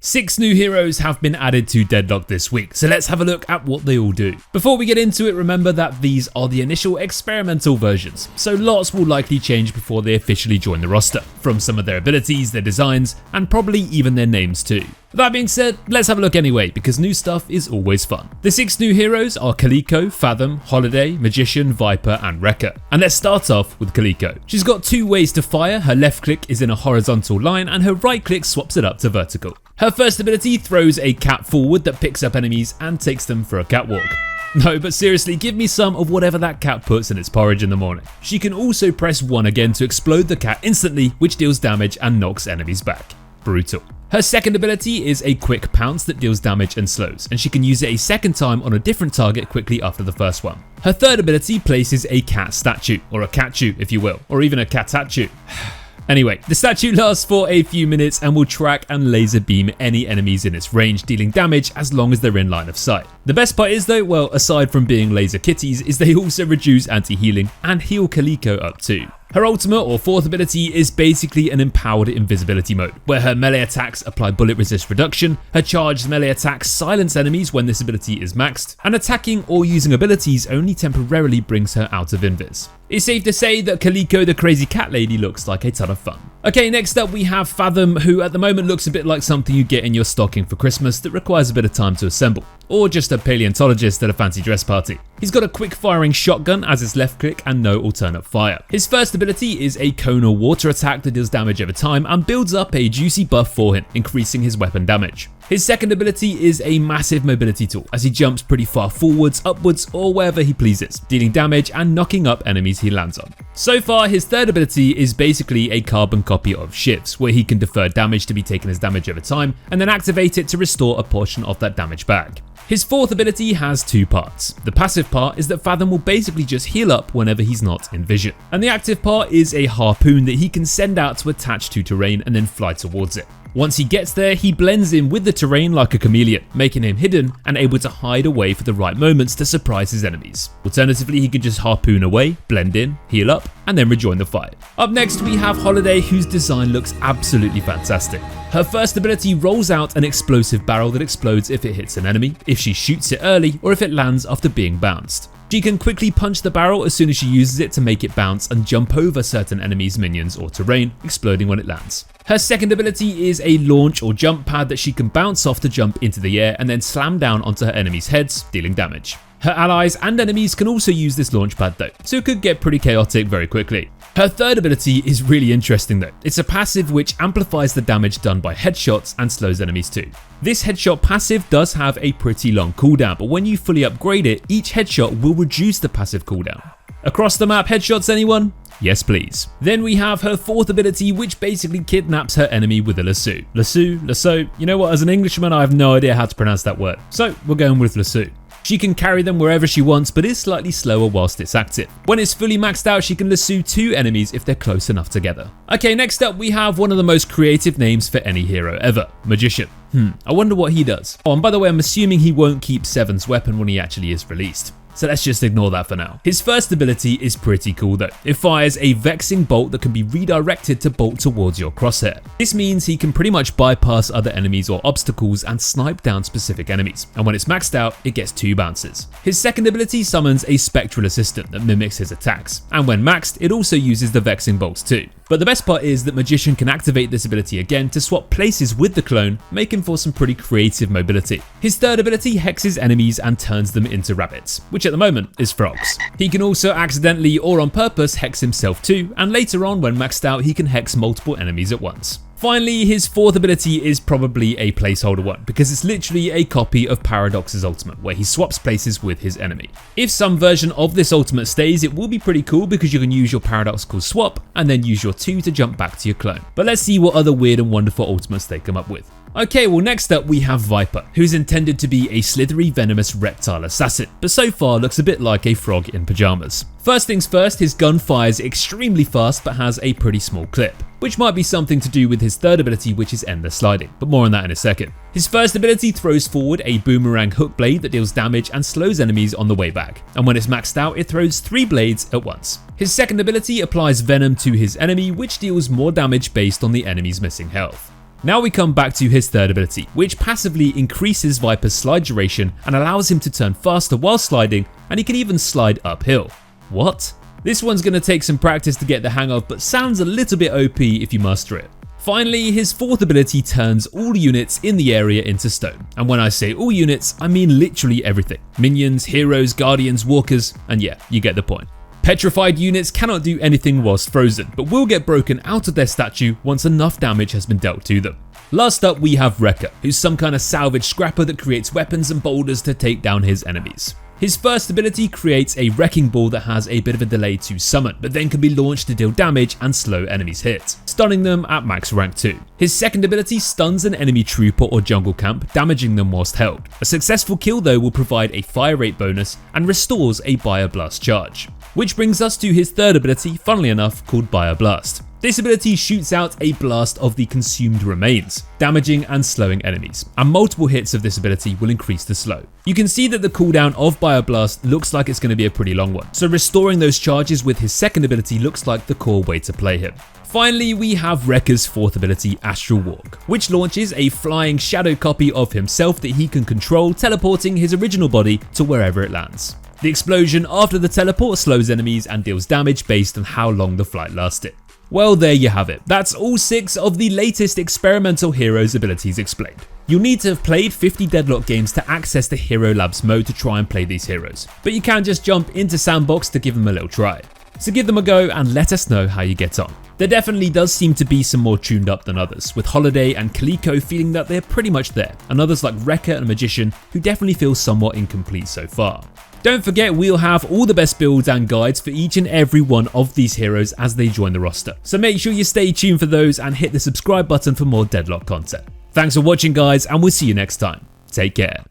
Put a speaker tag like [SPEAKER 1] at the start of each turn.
[SPEAKER 1] 6 new heroes have been added to Deadlock this week, so let's have a look at what they all do. Before we get into it, remember that these are the initial experimental versions, so lots will likely change before they officially join the roster, from some of their abilities, their designs, and probably even their names too. That being said, let's have a look anyway, because new stuff is always fun. The 6 new heroes are Calico, Fathom, Holliday, Magician, Viper, and Wrecker. And let's start off with Calico. She's got 2 ways to fire, her left click is in a horizontal line and her right click swaps it up to vertical. Her first ability throws a cat forward that picks up enemies and takes them for a catwalk. No, but seriously, give me some of whatever that cat puts in its porridge in the morning. She can also press 1 again to explode the cat instantly, which deals damage and knocks enemies back. Brutal. Her second ability is a quick pounce that deals damage and slows, and she can use it a second time on a different target quickly after the first one. Her third ability places a cat statue, or a catchu if you will, or even a catachu. Anyway, the statue lasts for a few minutes and will track and laser beam any enemies in its range, dealing damage as long as they're in line of sight. The best part is though, well, aside from being laser kitties, is they also reduce anti-healing and heal Calico up too. Her ultimate or fourth ability is basically an empowered invisibility mode, where her melee attacks apply bullet resist reduction, her charged melee attacks silence enemies when this ability is maxed, and attacking or using abilities only temporarily brings her out of invis. It's safe to say that Calico the crazy cat lady looks like a ton of fun. Okay, next up we have Fathom, who at the moment looks a bit like something you get in your stocking for Christmas that requires a bit of time to assemble, or just a paleontologist at a fancy dress party. He's got a quick firing shotgun as his left click and no alternate fire. His first ability is a conal water attack that deals damage over time and builds up a juicy buff for him, increasing his weapon damage. His second ability is a massive mobility tool as he jumps pretty far forwards, upwards, or wherever he pleases, dealing damage and knocking up enemies he lands on. So far, his third ability is basically a carbon copy of Shiv's, where he can defer damage to be taken as damage over time and then activate it to restore a portion of that damage back. His fourth ability has 2 parts. The passive part is that Fathom will basically just heal up whenever he's not in vision. And the active part is a harpoon that he can send out to attach to terrain and then fly towards it. Once he gets there, he blends in with the terrain like a chameleon, making him hidden and able to hide away for the right moments to surprise his enemies. Alternatively, he could just harpoon away, blend in, heal up, and then rejoin the fight. Up next, we have Holliday, whose design looks absolutely fantastic. Her first ability rolls out an explosive barrel that explodes if it hits an enemy, if she shoots it early, or if it lands after being bounced. She can quickly punch the barrel as soon as she uses it to make it bounce and jump over certain enemies, minions, or terrain, exploding when it lands. Her second ability is a launch or jump pad that she can bounce off to jump into the air and then slam down onto her enemies' heads, dealing damage. Her allies and enemies can also use this launch pad though, so it could get pretty chaotic very quickly. Her third ability is really interesting though. It's a passive which amplifies the damage done by headshots and slows enemies too. This headshot passive does have a pretty long cooldown, but when you fully upgrade it, each headshot will reduce the passive cooldown. Across the map headshots, anyone? Yes please. Then we have her fourth ability, which basically kidnaps her enemy with a lasso. Lasso, you know what, as an Englishman I have no idea how to pronounce that word, so we're going with lasso. She can carry them wherever she wants, but is slightly slower whilst it's active. When it's fully maxed out, she can lasso 2 enemies if they're close enough together. Okay, next up we have one of the most creative names for any hero ever, Magician. I wonder what he does. Oh, and by the way, I'm assuming he won't keep Seven's weapon when he actually is released. So let's just ignore that for now. His first ability is pretty cool though. It fires a vexing bolt that can be redirected to bolt towards your crosshair. This means he can pretty much bypass other enemies or obstacles and snipe down specific enemies. And when it's maxed out, it gets 2 bounces. His second ability summons a spectral assistant that mimics his attacks. And when maxed, it also uses the vexing bolts too. But the best part is that Magician can activate this ability again to swap places with the clone, making for some pretty creative mobility. His third ability hexes enemies and turns them into rabbits, which at the moment is frogs. He can also accidentally or on purpose hex himself too, and later on when maxed out he can hex multiple enemies at once. Finally, his fourth ability is probably a placeholder one, because it's literally a copy of Paradox's ultimate, where he swaps places with his enemy. If some version of this ultimate stays, it will be pretty cool because you can use your Paradox called swap, and then use your 2 to jump back to your clone. But let's see what other weird and wonderful ultimates they come up with. Okay, well next up we have Viper, who's intended to be a slithery venomous reptile assassin, but so far looks a bit like a frog in pajamas. First things first, his gun fires extremely fast but has a pretty small clip, which might be something to do with his third ability, which is endless sliding, but more on that in a second. His first ability throws forward a boomerang hook blade that deals damage and slows enemies on the way back, and when it's maxed out it throws 3 blades at once. His second ability applies venom to his enemy, which deals more damage based on the enemy's missing health. Now we come back to his third ability, which passively increases Viper's slide duration and allows him to turn faster while sliding, and he can even slide uphill. What? This one's going to take some practice to get the hang of, but sounds a little bit OP if you master it. Finally, his fourth ability turns all units in the area into stone. And when I say all units, I mean literally everything. Minions, heroes, guardians, walkers, and yeah, you get the point. Petrified units cannot do anything whilst frozen, but will get broken out of their statue once enough damage has been dealt to them. Last up we have Wrecker, who's some kind of salvage scrapper that creates weapons and boulders to take down his enemies. His first ability creates a wrecking ball that has a bit of a delay to summon, but then can be launched to deal damage and slow enemies' hits, stunning them at max rank 2. His second ability stuns an enemy trooper or jungle camp, damaging them whilst held. A successful kill though will provide a fire rate bonus and restores a Bio Blast charge. Which brings us to his third ability, funnily enough, called Bio Blast. This ability shoots out a blast of the consumed remains, damaging and slowing enemies, and multiple hits of this ability will increase the slow. You can see that the cooldown of Bio Blast looks like it's going to be a pretty long one, so restoring those charges with his second ability looks like the core way to play him. Finally, we have Wrecker's fourth ability, Astral Walk, which launches a flying shadow copy of himself that he can control, teleporting his original body to wherever it lands. The explosion after the teleport slows enemies and deals damage based on how long the flight lasted. Well, there you have it. That's all 6 of the latest experimental heroes' abilities explained. You'll need to have played 50 Deadlock games to access the Hero Labs mode to try and play these heroes, but you can just jump into Sandbox to give them a little try. So give them a go and let us know how you get on. There definitely does seem to be some more tuned up than others, with Holliday and Calico feeling that they're pretty much there, and others like Wrecker and Magician who definitely feel somewhat incomplete so far. Don't forget, we'll have all the best builds and guides for each and every one of these heroes as they join the roster. So make sure you stay tuned for those and hit the subscribe button for more Deadlock content. Thanks for watching guys, and we'll see you next time. Take care.